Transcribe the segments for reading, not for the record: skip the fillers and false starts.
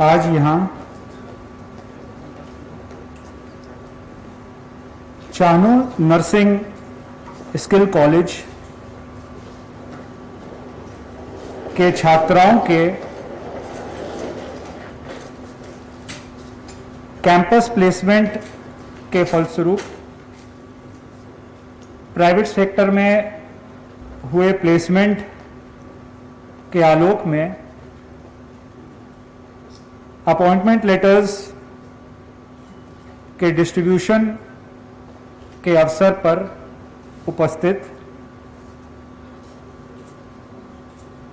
आज यहाँ Chanu nursing skill college के छात्राओं के कैंपस प्लेसमेंट के फलस्वरूप प्राइवेट सेक्टर में हुए प्लेसमेंट के आलोक में अपॉइंटमेंट लेटर्स के डिस्ट्रीब्यूशन के अवसर पर उपस्थित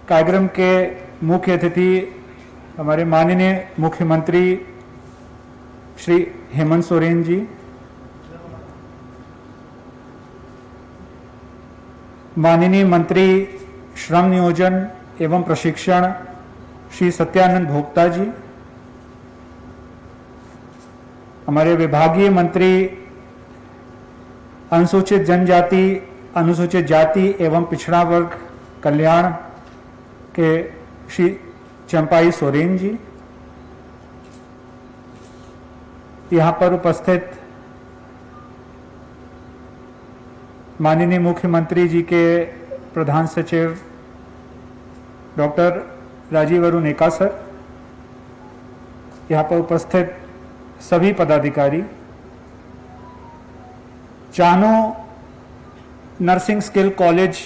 कार्यक्रम के मुख्य अतिथि हमारे माननीय मुख्यमंत्री श्री हेमंत सोरेन जी, माननीय मंत्री श्रम नियोजन एवं प्रशिक्षण श्री सत्यानंद भोक्ता जी, हमारे विभागीय मंत्री अनुसूचित जनजाति, अनुसूचित जाति एवं पिछड़ा वर्ग कल्याण के श्री चंपाई सोरेन जी, यहाँ पर उपस्थित माननीय मुख्यमंत्री जी के प्रधान सचिव डॉक्टर राजीव अरुण एका सर, यहाँ पर उपस्थित सभी पदाधिकारी, चानू नर्सिंग स्किल कॉलेज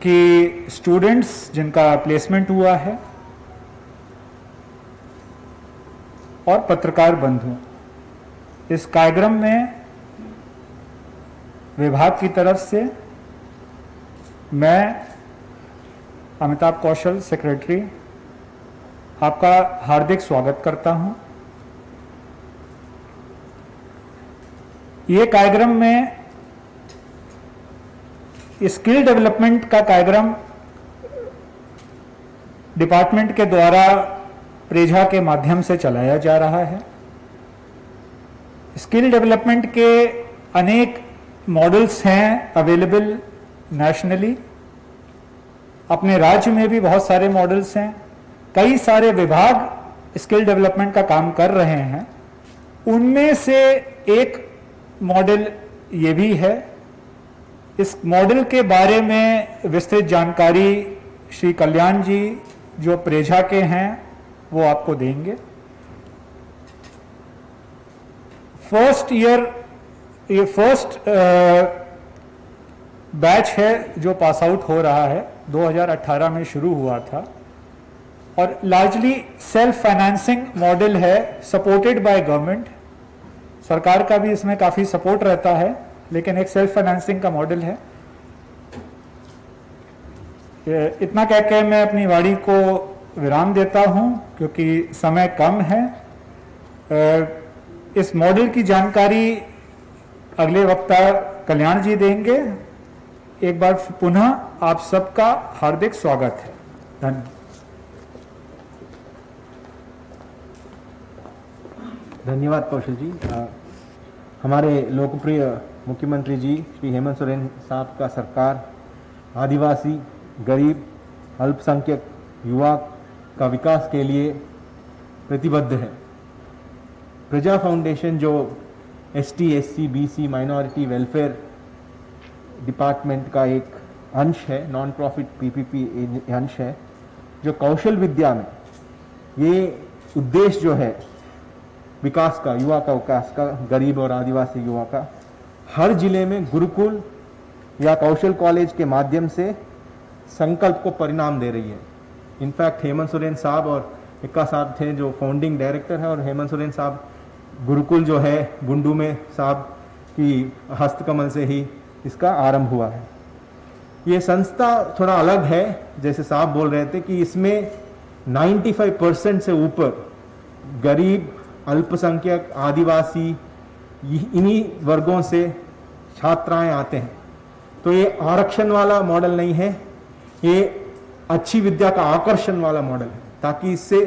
की स्टूडेंट्स जिनका प्लेसमेंट हुआ है और पत्रकार बंधु, इस कार्यक्रम में विभाग की तरफ से मैं अमिताभ कौशल सेक्रेटरी आपका हार्दिक स्वागत करता हूं। ये कार्यक्रम में स्किल डेवलपमेंट का कार्यक्रम डिपार्टमेंट के द्वारा प्रेझा के माध्यम से चलाया जा रहा है। स्किल डेवलपमेंट के अनेक मॉडल्स हैं अवेलेबल नेशनली, अपने राज्य में भी बहुत सारे मॉडल्स हैं, कई सारे विभाग स्किल डेवलपमेंट का काम कर रहे हैं। उनमें से एक मॉडल ये भी है। इस मॉडल के बारे में विस्तृत जानकारी श्री कल्याण जी जो प्रेझा के हैं वो आपको देंगे। ये फर्स्ट बैच है जो पास आउट हो रहा है, 2018 में शुरू हुआ था और लार्जली सेल्फ फाइनेंसिंग मॉडल है, सपोर्टेड बाय गवर्नमेंट। सरकार का भी इसमें काफी सपोर्ट रहता है, लेकिन एक सेल्फ फाइनेंसिंग का मॉडल है। इतना कह के मैं अपनी वाणी को विराम देता हूं क्योंकि समय कम है। इस मॉडल की जानकारी अगले वक्ता कल्याण जी देंगे। एक बार पुनः आप सबका हार्दिक स्वागत है। धन्यवाद। धन्यवाद कौशल जी। हमारे लोकप्रिय मुख्यमंत्री जी श्री हेमंत सोरेन साहब का सरकार आदिवासी, गरीब, अल्पसंख्यक युवा का विकास के लिए प्रतिबद्ध है। प्रजा फाउंडेशन जो ST, SC, BC, minority welfare department का एक अंश है, नॉन प्रॉफिट पीपीपी अंश है, जो कौशल विद्या में ये उद्देश्य जो है विकास का, युवा का विकास का, गरीब और आदिवासी युवा का, हर जिले में गुरुकुल या कौशल कॉलेज के माध्यम से संकल्प को परिणाम दे रही है। इनफैक्ट हेमंत सोरेन साहब और एका साहब थे जो फाउंडिंग डायरेक्टर है, और हेमंत सोरेन साहब गुरुकुल जो है बुंडू में साहब की हस्तकमल से ही इसका आरंभ हुआ है। ये संस्था थोड़ा अलग है, जैसे साहब बोल रहे थे कि इसमें 95% से ऊपर गरीब, अल्पसंख्यक, आदिवासी, इन्हीं वर्गों से छात्राएं आते हैं। तो ये आरक्षण वाला मॉडल नहीं है, ये अच्छी विद्या का आकर्षण वाला मॉडल है, ताकि इससे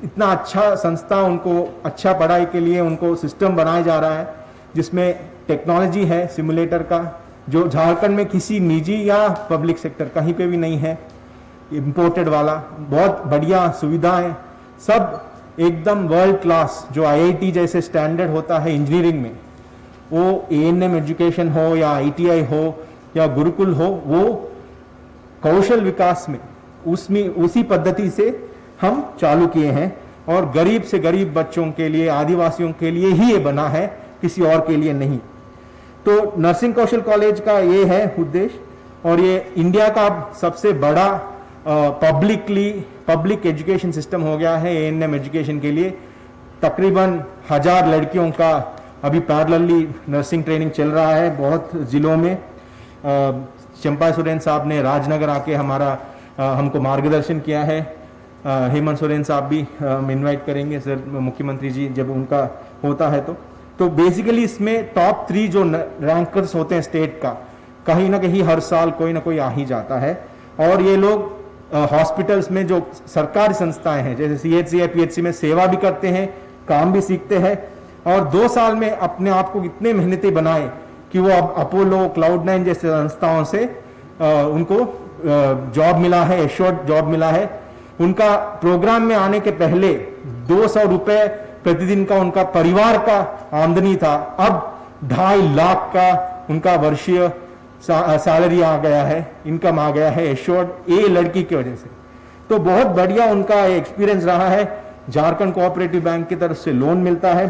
इतना अच्छा संस्था उनको अच्छा पढ़ाई के लिए उनको सिस्टम बनाया जा रहा है जिसमें टेक्नोलॉजी है सिमुलेटर का, जो झारखंड में किसी निजी या पब्लिक सेक्टर कहीं पे भी नहीं है। इम्पोर्टेड वाला, बहुत बढ़िया सुविधाएं, सब एकदम वर्ल्ड क्लास, जो आईआईटी जैसे स्टैंडर्ड होता है इंजीनियरिंग में, वो एएनएम एजुकेशन हो या आईटीआई हो या गुरुकुल हो, वो कौशल विकास में उसमें उसी पद्धति से हम चालू किए हैं और गरीब से गरीब बच्चों के लिए, आदिवासियों के लिए ही ये बना है, किसी और के लिए नहीं। तो नर्सिंग कौशल कॉलेज का ये है उद्देश्य, और ये इंडिया का सबसे बड़ा पब्लिक एजुकेशन सिस्टम हो गया है एएनएम एजुकेशन के लिए। तकरीबन 1000 लड़कियों का अभी पैरेलली नर्सिंग ट्रेनिंग चल रहा है बहुत जिलों में। चंपा सोरेन साहब ने राजनगर आके हमको मार्गदर्शन किया है। हेमंत सोरेन साहब भी हम इन्वाइट करेंगे सर, मुख्यमंत्री जी जब उनका होता है तो बेसिकली इसमें टॉप 3 जो रैंकर्स होते हैं स्टेट का, कहीं ना कहीं हर साल कोई ना कोई आ ही जाता है। और ये लोग हॉस्पिटल्स में जो सरकारी संस्थाएं हैं जैसे सीएचसी या पीएचसी में सेवा भी करते हैं, काम भी सीखते हैं, और 2 साल में अपने आप को इतने मेहनती बनाए कि वो अब अपोलो, क्लाउड9 जैसे संस्थाओं से उनको जॉब मिला है, एश्योर्ड जॉब मिला है। उनका प्रोग्राम में आने के पहले 200 रुपए प्रतिदिन का उनका परिवार का आमदनी था, अब 2.5 लाख का उनका वर्षीय सैलरी आ गया है, इनकम आ गया है एश्योर्ड, ये लड़की की वजह से। तो बहुत बढ़िया उनका एक्सपीरियंस रहा है। झारखंड कोऑपरेटिव बैंक की तरफ से लोन मिलता है,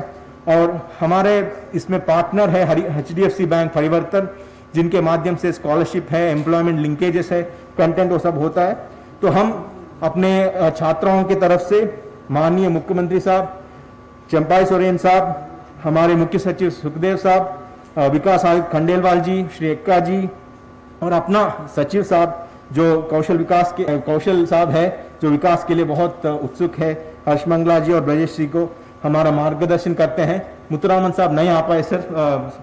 और हमारे इसमें पार्टनर है एचडीएफसी बैंक परिवर्तन, जिनके माध्यम से स्कॉलरशिप है, एम्प्लॉयमेंट लिंकेजेस है, कंटेंट वो सब होता है। तो हम अपने छात्राओं की तरफ से माननीय मुख्यमंत्री साहब, चंपाई सोरेन साहब, हमारे मुख्य सचिव सुखदेव साहब, विकास आयुक्त खंडेलवाल जी, श्री एक्का जी, और अपना सचिव साहब जो कौशल साहब है जो विकास के लिए बहुत उत्सुक है, हर्षमंगला जी और ब्रजेश जी को हमारा मार्गदर्शन करते हैं। मुतुरामन साहब नहीं आ पाए सर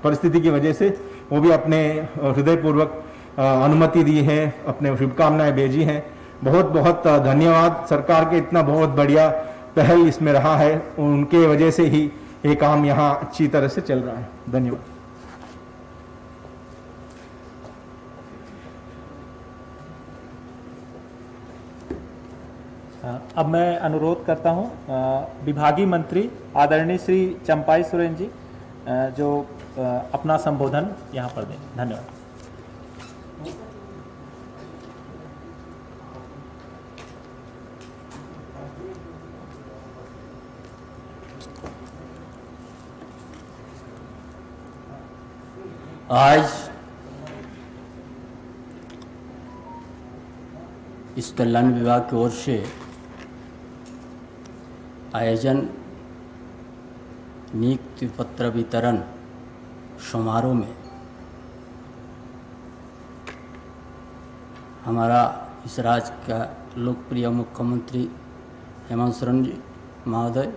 परिस्थिति की वजह से, वो भी अपने हृदयपूर्वक अनुमति दी है, अपने शुभकामनाएं भेजी हैं। बहुत बहुत धन्यवाद। सरकार के इतना बहुत बढ़िया पहल इसमें रहा है, उनके वजह से ही ये काम यहाँ अच्छी तरह से चल रहा है। धन्यवाद। अब मैं अनुरोध करता हूं विभागीय मंत्री आदरणीय श्री चंपाई सोरेन जी जो अपना संबोधन यहां पर दें। धन्यवाद। आज इस कल्याण विभाग की ओर से आयोजन नियुक्ति पत्र वितरण समारोह में हमारा इस राज्य का लोकप्रिय मुख्यमंत्री हेमंत सोरेन जी महोदय,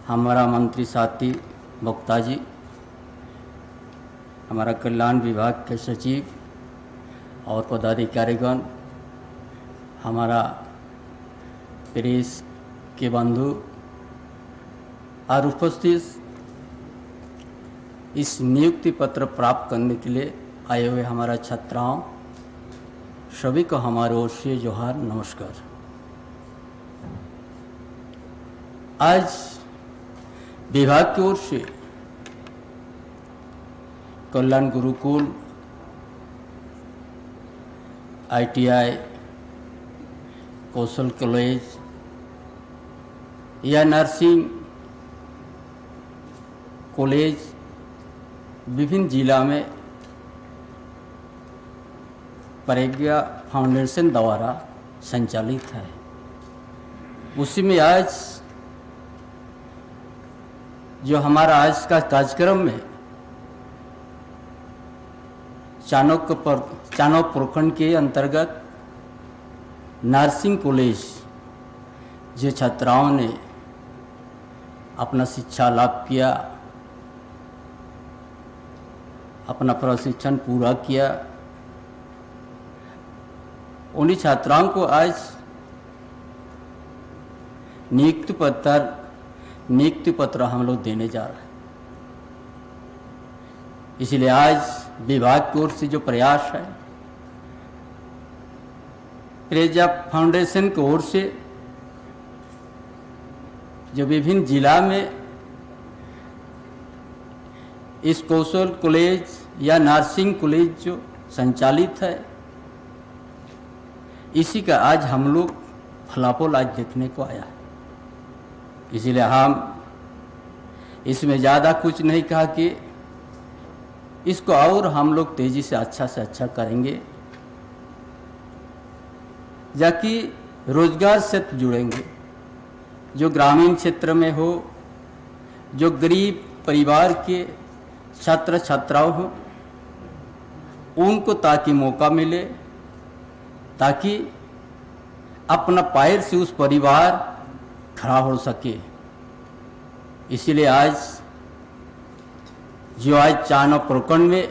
हमारा मंत्री साथी भोक्ता जी, हमारा कल्याण विभाग के सचिव और पदाधिकारीगण, हमारा प्रेस के बंधु और उपस्थित इस नियुक्ति पत्र प्राप्त करने के लिए आए हुए हमारा छात्राओं, सभी को हमारे ओर से जोहार, नमस्कार। आज विभाग की ओर से कल्याण गुरुकुल, आईटीआई, कौशल कॉलेज या नर्सिंग कॉलेज विभिन्न जिला में प्रज्ञा फाउंडेशन द्वारा संचालित है। उसी में आज जो हमारा आज का कार्यक्रम में चाणक्य प्रखंड के अंतर्गत नर्सिंग कॉलेज जो छात्राओं ने अपना शिक्षा लाभ किया, अपना प्रशिक्षण पूरा किया, उन्हीं छात्राओं को आज नियुक्ति पत्र हम लोग देने जा रहे हैं। इसलिए आज विभाग की ओर से जो प्रयास है प्रेजा फाउंडेशन की ओर से जो विभिन्न जिला में इस कौशल कॉलेज या नर्सिंग कॉलेज जो संचालित है, इसी का आज हम लोग फलाफल आज देखने को आया। इसीलिए हम इसमें ज़्यादा कुछ नहीं कहा कि इसको और हम लोग तेज़ी से अच्छा करेंगे, जाकि रोजगार से जुड़ेंगे। जो ग्रामीण क्षेत्र में हो, जो गरीब परिवार के छात्र छात्राओं हो, उनको ताकि मौका मिले, ताकि अपना पैर से उस परिवार खड़ा हो सके। इसीलिए आज चानो प्रखंड में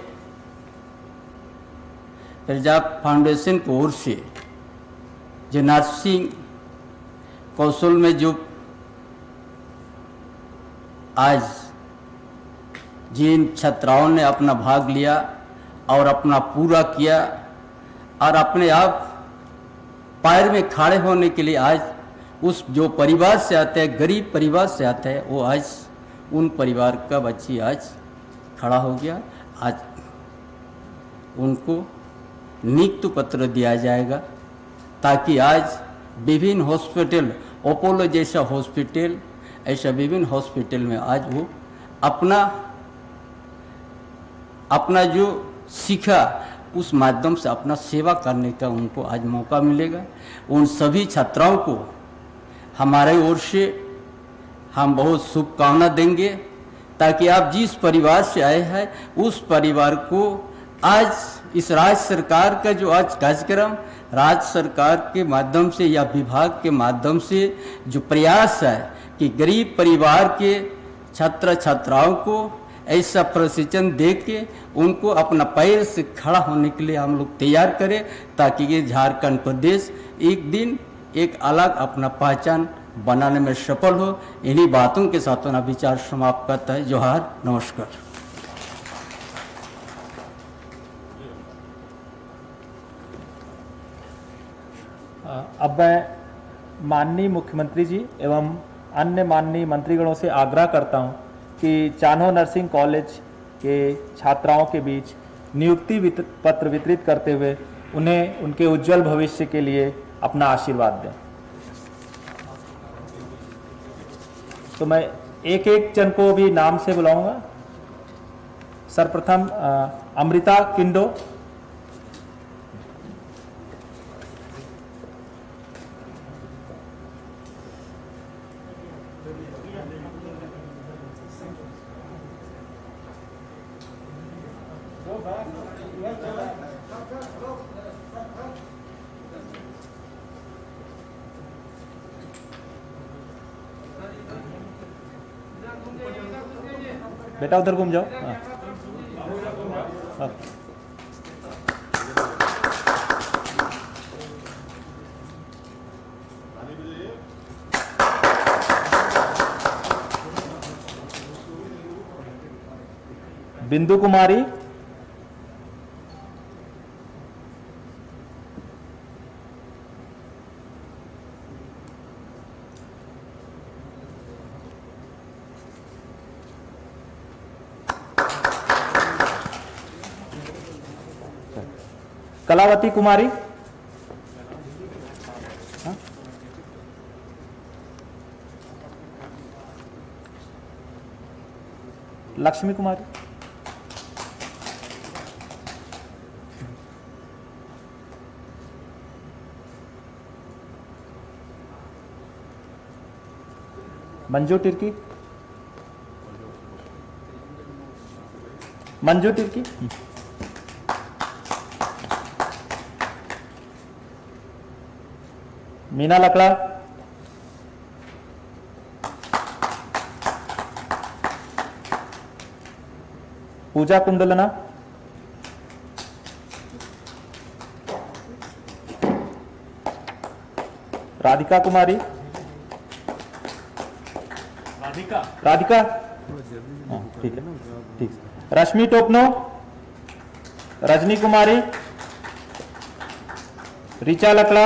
प्रजा फाउंडेशन की ओर से जो नर्सिंग कौशल में जो आज जिन छात्राओं ने अपना भाग लिया और अपना पूरा किया और अपने आप पैर में खड़े होने के लिए आज उस जो परिवार से आते हैं, गरीब परिवार से आते हैं, वो आज उन परिवार का बच्ची आज खड़ा हो गया। आज उनको नियुक्ति पत्र दिया जाएगा, ताकि आज विभिन्न हॉस्पिटल, अपोलो जैसा हॉस्पिटल, ऐसा विभिन्न हॉस्पिटल में आज वो अपना जो सीखा उस माध्यम से अपना सेवा करने का उनको आज मौका मिलेगा। उन सभी छात्राओं को हमारे ओर से हम बहुत शुभकामना देंगे, ताकि आप जिस परिवार से आए हैं उस परिवार को आज इस राज्य सरकार का जो आज कार्यक्रम राज्य सरकार के माध्यम से या विभाग के माध्यम से जो प्रयास है कि गरीब परिवार के छात्र छात्राओं को ऐसा प्रशिक्षण दे के उनको अपना पैर से खड़ा होने के लिए हम लोग तैयार करें, ताकि ये झारखंड प्रदेश एक दिन एक अलग अपना पहचान बनाने में सफल हो। इन्हीं बातों के साथ अपना विचार समाप्त करता है। जोहार, नमस्कार। अब मैं माननीय मुख्यमंत्री जी एवं अन्य माननीय मंत्रीगणों से आग्रह करता हूं कि चान्हो नर्सिंग कॉलेज के छात्राओं के बीच नियुक्ति पत्र वितरित करते हुए उन्हें उनके उज्जवल भविष्य के लिए अपना आशीर्वाद दें। तो मैं एक एक जन को भी नाम से बुलाऊंगा। सर्वप्रथम अमृता किंडो, बेटा उधर घूम जाओ। हाँ। बिंदु कुमारी, कलावती कुमारी, लक्ष्मी कुमारी, मंजू टिर्की, मंजू टिर्की, मीना लकड़ा, पूजा कुंडलना, राधिका कुमारी, राधिका ठीक है, ठीक। रश्मि टोपनो, रजनी कुमारी, ऋचा लकड़ा,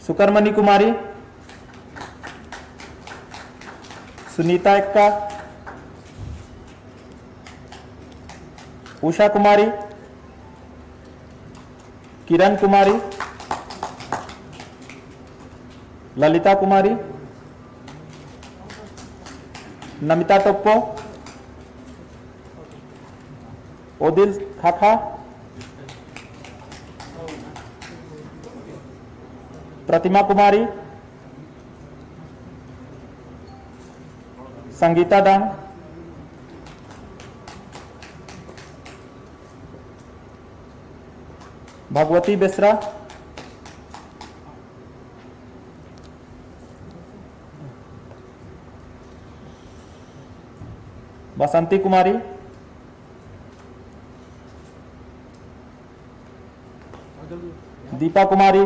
सुकरमणि कुमारी, सुनीता एक्का, उषा कुमारी, किरण कुमारी, ललिता कुमारी, नमिता टोप्पो, ओदिल खाखा, प्रतिमा कुमारी, संगीता दान, भगवती बेसरा, बसंती कुमारी, दीपा कुमारी,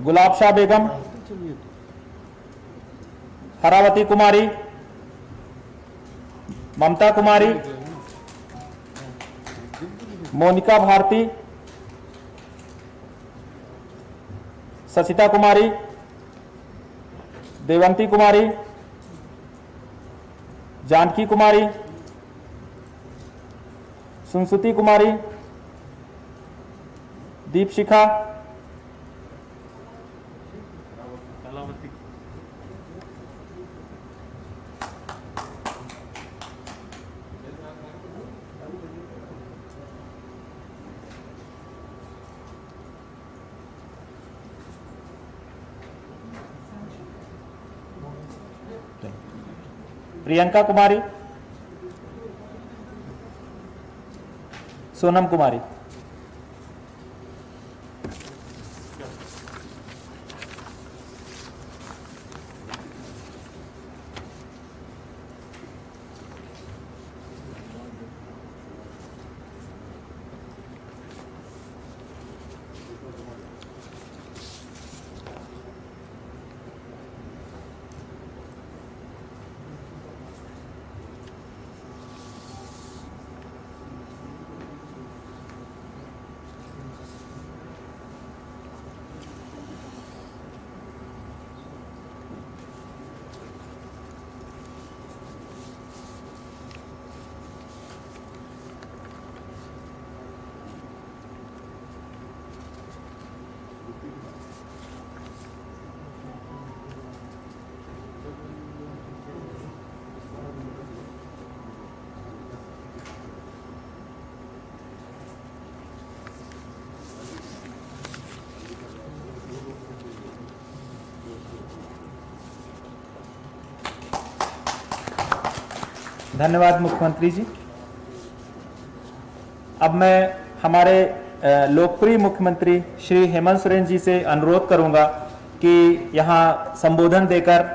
गुलाब शाह बेगम, हरावती कुमारी, ममता कुमारी, मोनिका भारती, ससिता कुमारी, देवंती कुमारी, जानकी कुमारी, सुनसुती कुमारी, दीपशिखा, प्रियंका कुमारी, सोनम कुमारी। धन्यवाद मुख्यमंत्री जी। अब मैं हमारे लोकप्रिय मुख्यमंत्री श्री हेमंत सोरेन जी से अनुरोध करूंगा कि यहां संबोधन देकर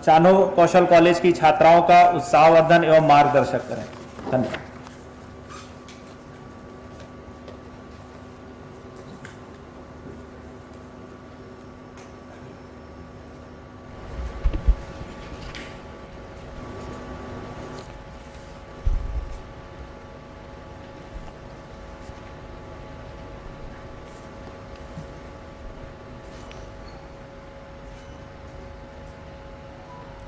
चान्हो कौशल कॉलेज की छात्राओं का उत्साहवर्धन एवं मार्गदर्शन करें। धन्यवाद।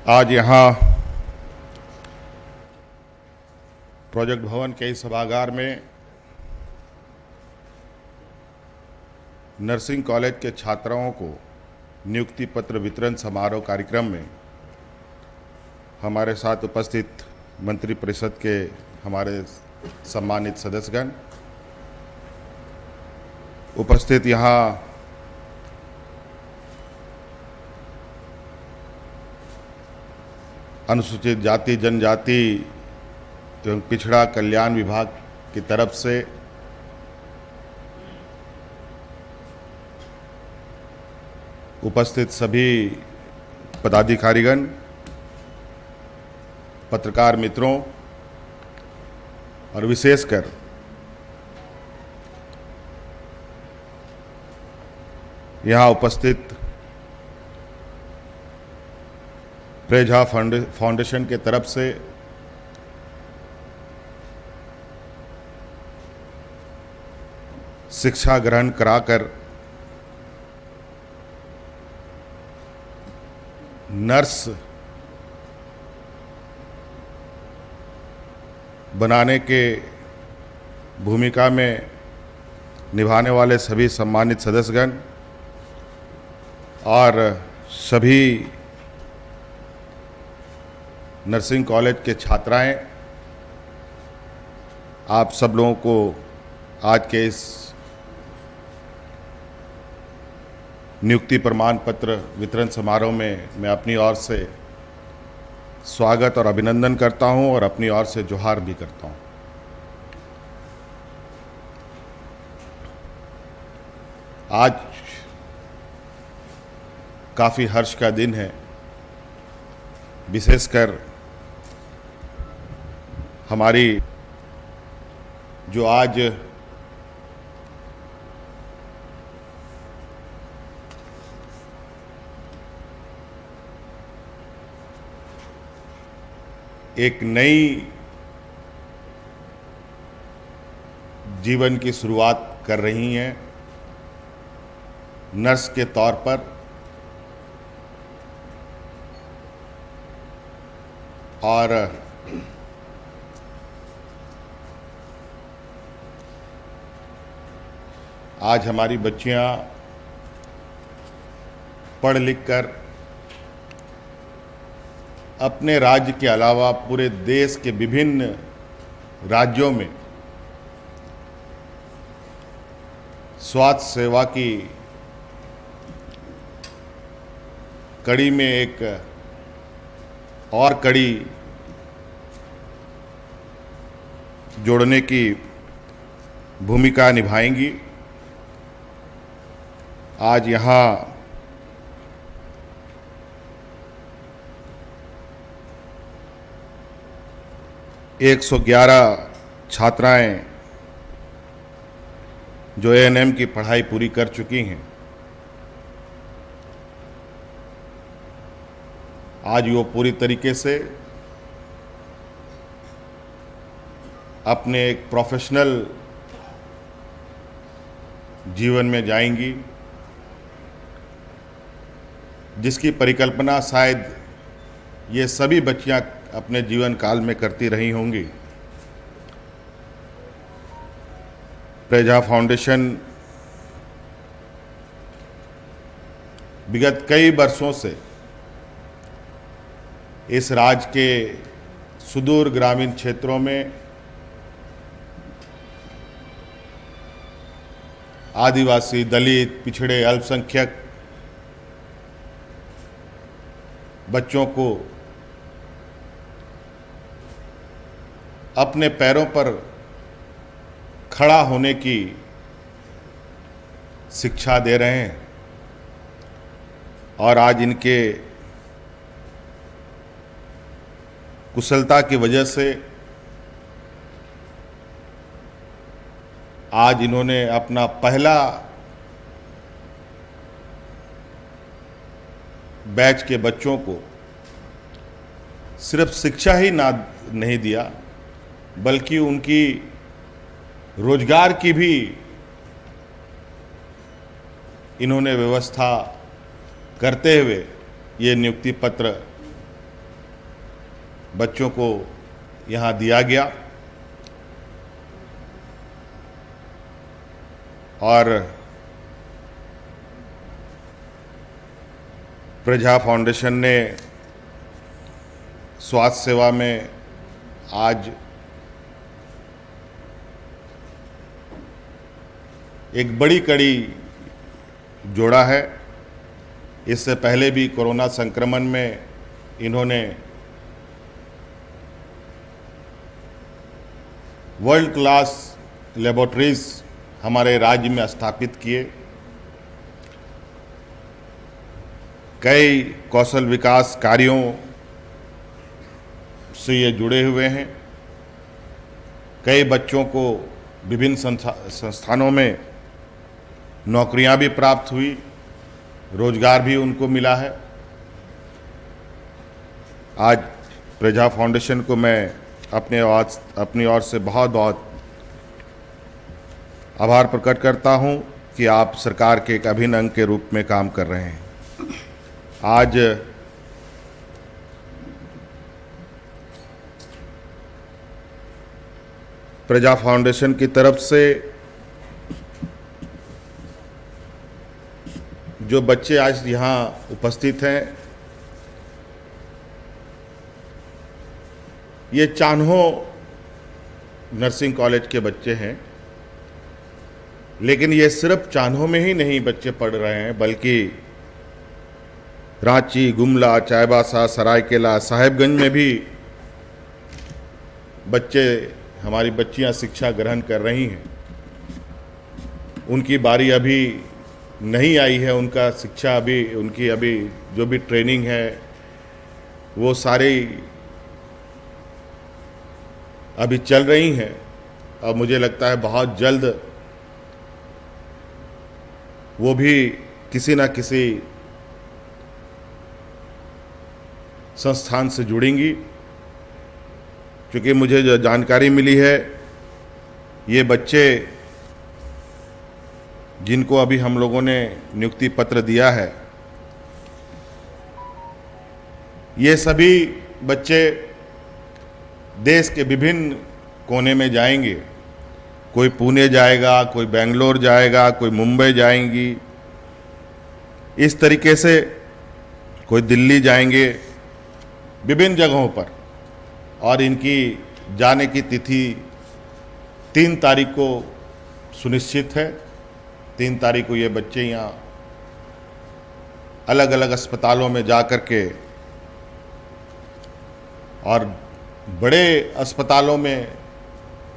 आज यहाँ प्रोजेक्ट भवन के इस सभागार में नर्सिंग कॉलेज के छात्राओं को नियुक्ति पत्र वितरण समारोह कार्यक्रम में हमारे साथ उपस्थित मंत्रिपरिषद के हमारे सम्मानित सदस्यगण, उपस्थित यहाँ अनुसूचित जाति जनजाति एवं पिछड़ा कल्याण विभाग की तरफ से उपस्थित सभी पदाधिकारीगण, पत्रकार मित्रों और विशेषकर यहाँ उपस्थित प्रेझा फाउंडेशन के तरफ से शिक्षा ग्रहण कराकर नर्स बनाने के भूमिका में निभाने वाले सभी सम्मानित सदस्यगण और सभी नर्सिंग कॉलेज के छात्राएं, आप सब लोगों को आज के इस नियुक्ति प्रमाण पत्र वितरण समारोह में मैं अपनी ओर से स्वागत और अभिनंदन करता हूं और अपनी ओर से जोहार भी करता हूं। आज काफ़ी हर्ष का दिन है, विशेषकर हमारी जो आज एक नई जीवन की शुरुआत कर रही हैं नर्स के तौर पर, और आज हमारी बच्चियां पढ़ लिख कर अपने राज्य के अलावा पूरे देश के विभिन्न राज्यों में स्वास्थ्य सेवा की कड़ी में एक और कड़ी जोड़ने की भूमिका निभाएंगी। आज यहाँ 111 छात्राएं जो एएनएम की पढ़ाई पूरी कर चुकी हैं, आज वो पूरी तरीके से अपने एक प्रोफेशनल जीवन में जाएंगी, जिसकी परिकल्पना शायद ये सभी बच्चियां अपने जीवन काल में करती रही होंगी। प्रेझा फाउंडेशन विगत कई वर्षों से इस राज्य के सुदूर ग्रामीण क्षेत्रों में आदिवासी, दलित, पिछड़े, अल्पसंख्यक बच्चों को अपने पैरों पर खड़ा होने की शिक्षा दे रहे हैं, और आज इनके कुशलता की वजह से आज इन्होंने अपना पहला बैच के बच्चों को सिर्फ शिक्षा ही नहीं दिया, बल्कि उनकी रोजगार की भी इन्होंने व्यवस्था करते हुए ये नियुक्ति पत्र बच्चों को यहाँ दिया गया। और प्रेझा फाउंडेशन ने स्वास्थ्य सेवा में आज एक बड़ी कड़ी जोड़ा है। इससे पहले भी कोरोना संक्रमण में इन्होंने वर्ल्ड क्लास लेबोरेटरीज हमारे राज्य में स्थापित किए, कई कौशल विकास कार्यों से ये जुड़े हुए हैं। कई बच्चों को विभिन्न संस्थानों में नौकरियां भी प्राप्त हुई, रोजगार भी उनको मिला है। आज प्रजा फाउंडेशन को मैं अपनी ओर से बहुत बहुत आभार प्रकट करता हूं कि आप सरकार के एक अभिन्न अंग के रूप में काम कर रहे हैं। आज प्रजा फाउंडेशन की तरफ से जो बच्चे आज यहाँ उपस्थित हैं, ये चान्हो नर्सिंग कॉलेज के बच्चे हैं। लेकिन ये सिर्फ चान्हो में ही नहीं बच्चे पढ़ रहे हैं, बल्कि रांची, गुमला, चाईबासा, सरायकेला, साहेबगंज में भी हमारी बच्चियां शिक्षा ग्रहण कर रही हैं। उनकी बारी अभी नहीं आई है, उनकी अभी जो भी ट्रेनिंग है वो सारी अभी चल रही हैं, और मुझे लगता है बहुत जल्द वो भी किसी न किसी संस्थान से जुड़ेंगी। क्योंकि मुझे जो जानकारी मिली है, ये बच्चे जिनको अभी हम लोगों ने नियुक्ति पत्र दिया है, ये सभी बच्चे देश के विभिन्न कोने में जाएंगे। कोई पुणे जाएगा, कोई बेंगलोर जाएगा, कोई मुंबई जाएंगी, इस तरीके से कोई दिल्ली जाएंगे, विभिन्न जगहों पर। और इनकी जाने की तिथि 3 तारीख को सुनिश्चित है। 3 तारीख को ये बच्चे यहाँ अलग अलग अस्पतालों में जा कर के, और बड़े अस्पतालों में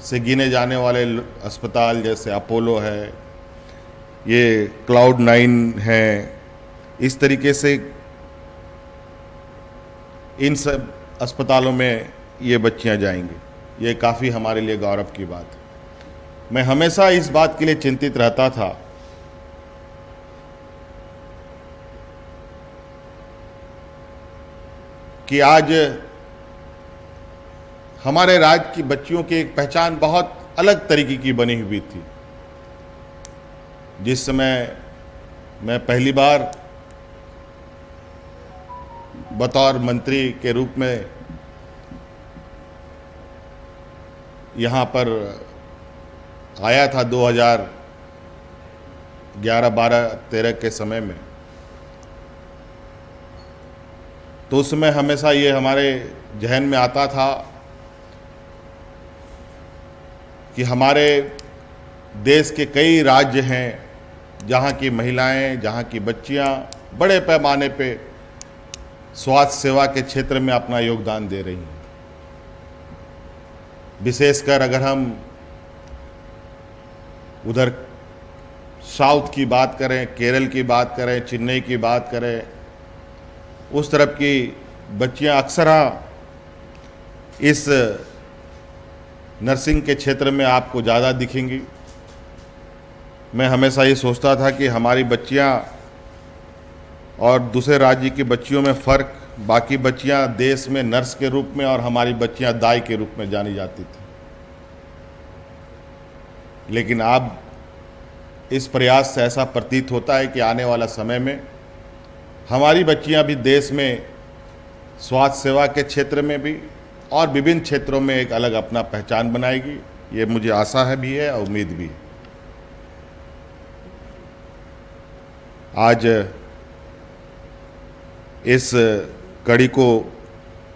से गिने जाने वाले अस्पताल जैसे अपोलो है, ये Cloud9 है, इस तरीके से इन सब अस्पतालों में ये बच्चियां जाएंगी। ये काफ़ी हमारे लिए गौरव की बात है। मैं हमेशा इस बात के लिए चिंतित रहता था कि आज हमारे राज्य की बच्चियों की एक पहचान बहुत अलग तरीके की बनी हुई थी। जिस समय मैं पहली बार बतौर मंत्री के रूप में यहाँ पर आया था 2011, 12, 13 के समय में, तो उस समय हमेशा ये हमारे जहन में आता था कि हमारे देश के कई राज्य हैं जहाँ की महिलाएं, जहाँ की बच्चियाँ बड़े पैमाने पे स्वास्थ्य सेवा के क्षेत्र में अपना योगदान दे रही हैं। विशेषकर अगर हम उधर साउथ की बात करें, केरल की बात करें, चेन्नई की बात करें, उस तरफ की बच्चियां अक्सर इस नर्सिंग के क्षेत्र में आपको ज़्यादा दिखेंगी। मैं हमेशा ये सोचता था कि हमारी बच्चियां और दूसरे राज्य की बच्चियों में फ़र्क, बाकी बच्चियां देश में नर्स के रूप में और हमारी बच्चियां दाई के रूप में जानी जाती थी। लेकिन अब इस प्रयास से ऐसा प्रतीत होता है कि आने वाला समय में हमारी बच्चियां भी देश में स्वास्थ्य सेवा के क्षेत्र में भी और विभिन्न क्षेत्रों में एक अलग अपना पहचान बनाएगी। ये मुझे आशा है भी है और उम्मीद भी है। आज इस कड़ी को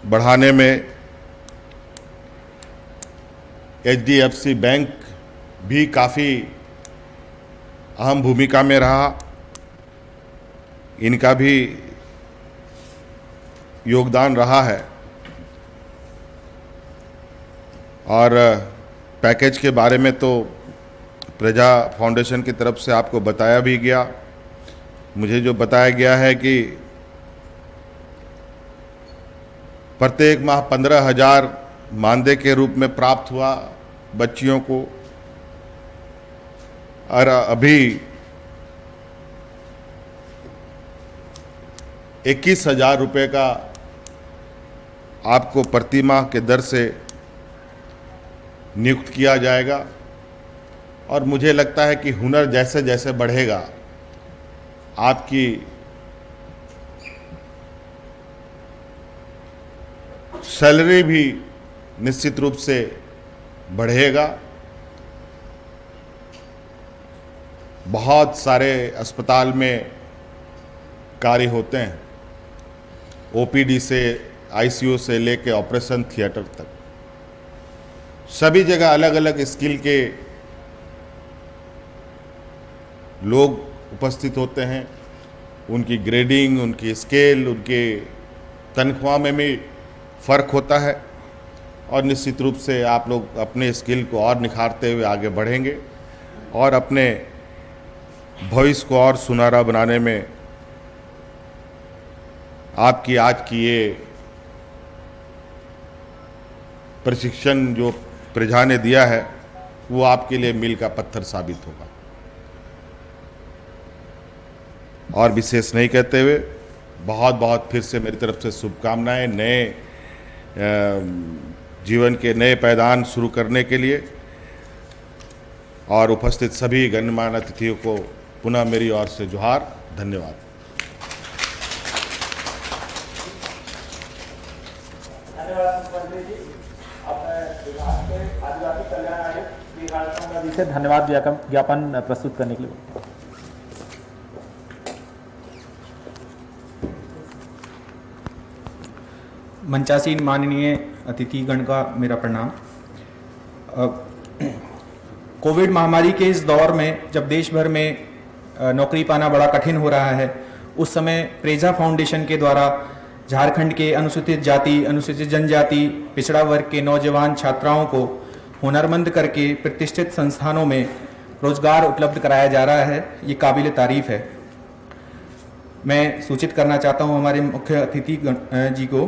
बढ़ाने में HDFC बैंक भी काफ़ी अहम भूमिका में रहा। इनका भी योगदान रहा है और पैकेज के बारे में तो प्रजा फाउंडेशन की तरफ से आपको बताया भी गया। मुझे जो बताया गया है कि प्रत्येक माह 15,000 मानदेय के रूप में प्राप्त हुआ बच्चियों को, और अभी 21,000 रुपये का आपको प्रतिमाह के दर से नियुक्त किया जाएगा और मुझे लगता है कि हुनर जैसे जैसे बढ़ेगा आपकी सैलरी भी निश्चित रूप से बढ़ेगा। बहुत सारे अस्पताल में कार्य होते हैं, ओपीडी से आईसीयू से लेके ऑपरेशन थिएटर तक, सभी जगह अलग अलग स्किल के लोग उपस्थित होते हैं। उनकी ग्रेडिंग, उनकी स्केल, उनके तनख्वाह में भी फ़र्क होता है और निश्चित रूप से आप लोग अपने स्किल को और निखारते हुए आगे बढ़ेंगे और अपने भविष्य को और सुनहरा बनाने में आपकी आज की ये प्रशिक्षण जो प्रजा ने दिया है वो आपके लिए मील का पत्थर साबित होगा। और विशेष नहीं कहते हुए बहुत बहुत फिर से मेरी तरफ से शुभकामनाएं नए जीवन के नए पैदान शुरू करने के लिए, और उपस्थित सभी गणमान्य अतिथियों को पुनः मेरी ओर से जोहार। धन्यवाद। से धन्यवाद ज्ञापन प्रस्तुत करने के लिए। मंचासीन माननीय अतिथिगण का मेरा प्रणाम। कोविड महामारी के इस दौर में जब देश भर में नौकरी पाना बड़ा कठिन हो रहा है, उस समय प्रेजा फाउंडेशन के द्वारा झारखंड के अनुसूचित जाति, अनुसूचित जनजाति, पिछड़ा वर्ग के नौजवान छात्राओं को हुनरमंद करके प्रतिष्ठित संस्थानों में रोजगार उपलब्ध कराया जा रहा है। ये काबिल तारीफ है। मैं सूचित करना चाहता हूँ हमारे मुख्य अतिथि जी को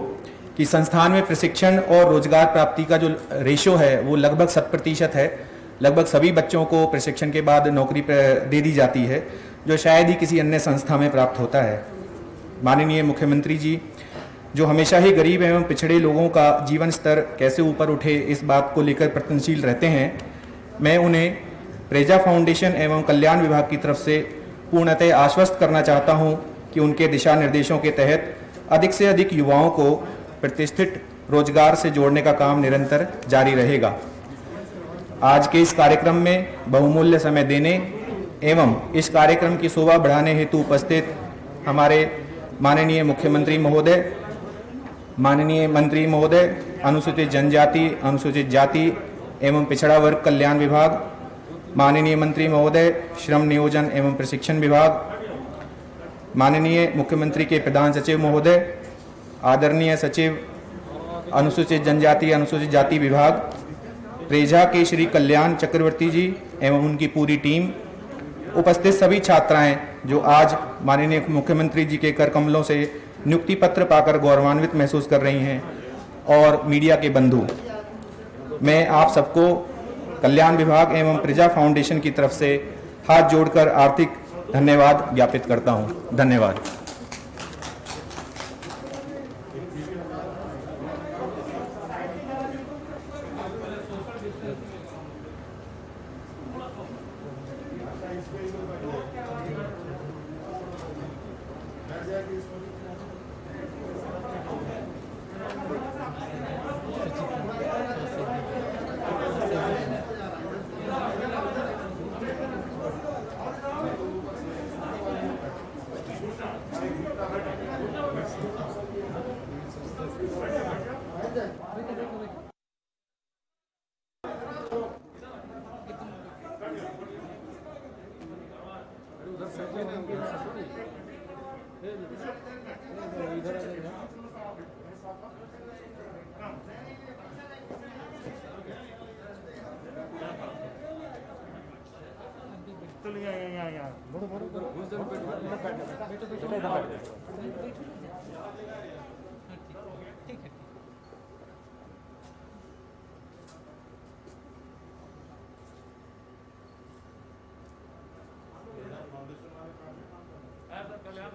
कि संस्थान में प्रशिक्षण और रोजगार प्राप्ति का जो रेशो है वो लगभग 100% है। लगभग सभी बच्चों को प्रशिक्षण के बाद नौकरी दे दी जाती है, जो शायद ही किसी अन्य संस्था में प्राप्त होता है। माननीय मुख्यमंत्री जी जो हमेशा ही गरीब एवं पिछड़े लोगों का जीवन स्तर कैसे ऊपर उठे इस बात को लेकर प्रयत्नशील रहते हैं, मैं उन्हें प्रेजा फाउंडेशन एवं कल्याण विभाग की तरफ से पूर्णतः आश्वस्त करना चाहता हूं कि उनके दिशा निर्देशों के तहत अधिक से अधिक युवाओं को प्रतिष्ठित रोजगार से जोड़ने का काम निरंतर जारी रहेगा। आज के इस कार्यक्रम में बहुमूल्य समय देने एवं इस कार्यक्रम की शोभा बढ़ाने हेतु उपस्थित हमारे माननीय मुख्यमंत्री महोदय, माननीय मंत्री महोदय, अनुसूचित जनजाति, अनुसूचित जाति एवं पिछड़ा वर्ग कल्याण विभाग, माननीय मंत्री महोदय, श्रम नियोजन एवं प्रशिक्षण विभाग, माननीय मुख्यमंत्री के प्रधान सचिव महोदय, आदरणीय सचिव अनुसूचित जनजाति, अनुसूचित जाति विभाग, प्रेजा के श्री कल्याण चक्रवर्ती जी एवं उनकी पूरी टीम, उपस्थित सभी छात्राएं जो आज माननीय मुख्यमंत्री जी के कर कमलों से नियुक्ति पत्र पाकर गौरवान्वित महसूस कर रही हैं, और मीडिया के बंधु, मैं आप सबको कल्याण विभाग एवं प्रेजा फाउंडेशन की तरफ से हाथ जोड़कर आर्थिक धन्यवाद ज्ञापित करता हूं। धन्यवाद। कल्याण